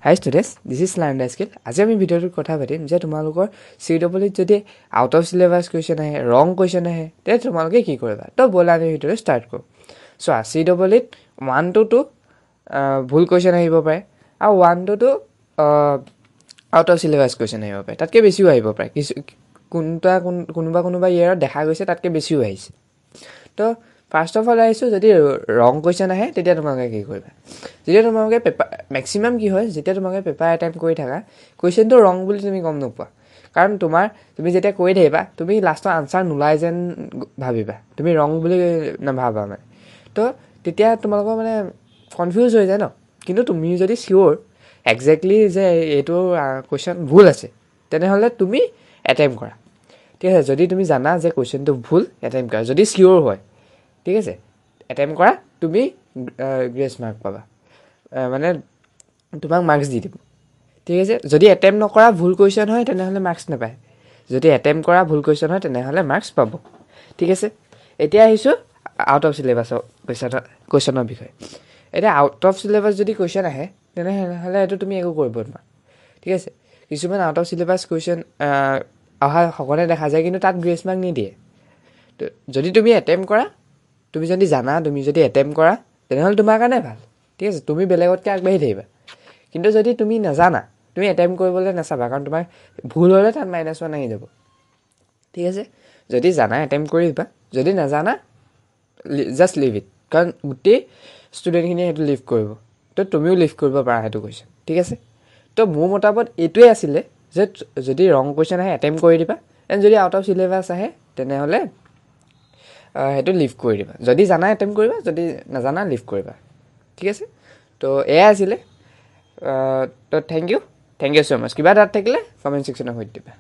High students, this is learn skill. আজি আমি ভিডিঅ'টোত কথা পাতিম যে তোমালোকৰ CWত যদি আউট অফ চিলেবাছ কুৱেশ্যন আহে, ৰং কুৱেশ্যন আহে, তেতিয়া তোমালোকে কি কৰিবা? তো ব'লা আমি ভিডিঅ'টো ষ্টাৰ্ট কৰোঁ। চোৱা, CWত 1 to 2 ভুল কুৱেশ্যন আহিব পাৰে আৰু 1 to 2 out of syllabus question আহিব পাৰে, তাতকৈ বেছিও আহিব পাৰে। কোনোবা ইয়েৰত দেখা গৈছে তাতকৈ বেছিও আহিছে। তো ফাৰ্ষ্ট অফ অল আহিছোঁ, যদি ৰং কুৱেশ্যন আহে তেতিয়া তোমালোকে কি কৰিবা? যেতিয়া তোমালোকে মেক্সিমাম কি হয়, যেতিয়া তোমালোকে পেপাৰ এটেম্প কৰি থাকা, কুৱেশ্যনটো ৰং বুলি তুমি গম নোপোৱা। কাৰণ তুমি যেতিয়া কৰি থাকিবা, তুমি লাষ্টৰ আনচাৰ নোলাই যেন ভাবিবা, তুমি ৰং বুলি নাভাবা মানে। তো তেতিয়া তোমালোকৰ মানে কনফিউজ হৈ যায় ন। কিন্তু তুমি যদি চিয়'ৰ একজেক্টলি যে এইটো কুৱেশ্যন ভুল আছে, তেনেহ'লে তুমি এটেম্প কৰা, ঠিক আছে। যদি তুমি জানা যে কুৱেশ্যনটো ভুল, এটেম্প কৰা। যদি চিয়'ৰ হয়, ঠিক আছে, এটেম্প কৰা, তুমি গ্ৰেছ মাৰ্ক পাবা, মানে তোমাক মাৰ্কছ দি দিব, ঠিক আছে। যদি এটেম্প নকৰা ভুল কুৱেশ্যন হয়, তেনেহ'লে মাৰ্কছ নাপায়। যদি এটেম্প কৰা ভুল কুৱেশ্যন হয়, তেনেহ'লে মাৰ্কছ পাব, ঠিক আছে। এতিয়া আহিছোঁ আউট অফ চিলেবাছৰ কুৱেশ্যনৰ বিষয়ে। এতিয়া আউট অফ চিলেবাছ যদি কুৱেশ্যন আহে, তেনেহ'লে এইটো তুমি একো কৰিব নোৱাৰা, ঠিক আছে। কিছুমান আউট অফ চিলেবাছ কুৱেশ্যন অহা সঘনে দেখা যায়, কিন্তু তাত গ্ৰেছ মাৰ্ক নিদিয়ে। তো যদি তুমি এটেম্প কৰা, তুমি যদি জানা, তুমি যদি এটেম্প কৰা, তেনেহ'লে তোমাৰ কাৰণে ভাল, ঠিক আছে। তুমি বেলেগতকৈ আগবাঢ়ি থাকিবা। কিন্তু যদি তুমি নাজানা, তুমি এটেম্প কৰিবলৈ নাচাবা, কাৰণ তোমাৰ ভুল হ'লে তাত -1 আহি যাব, ঠিক আছে। যদি জানা এটেম্প কৰিবা, যদি নাজানা জাষ্ট লিভ ইট, কাৰণ গোটেই ষ্টুডেণ্টখিনিয়ে সেইটো লিভ কৰিব। তো তুমিও লিভ কৰিব পাৰা সেইটো কুৱেশ্যন, ঠিক আছে। তো মোৰ মতামত এইটোৱে আছিলে যে যদি ৰং কুৱেশ্যন আহে, এটেম্প কৰি দিবা। এণ্ড যদি আউট অফ চিলেবাছ আহে, তেনেহ'লে সেইটো লিভ কৰি দিবা। যদি জানা এটেম্প কৰিবা, যদি নাজানা লিভ কৰিবা, ঠিক আছে। তো এয়াই আছিলে। তো থেংক ইউ ছ' মাছ। কিবা ডাউট থাকিলে কমেণ্ট ছেকশ্যনত সুধি দিবা।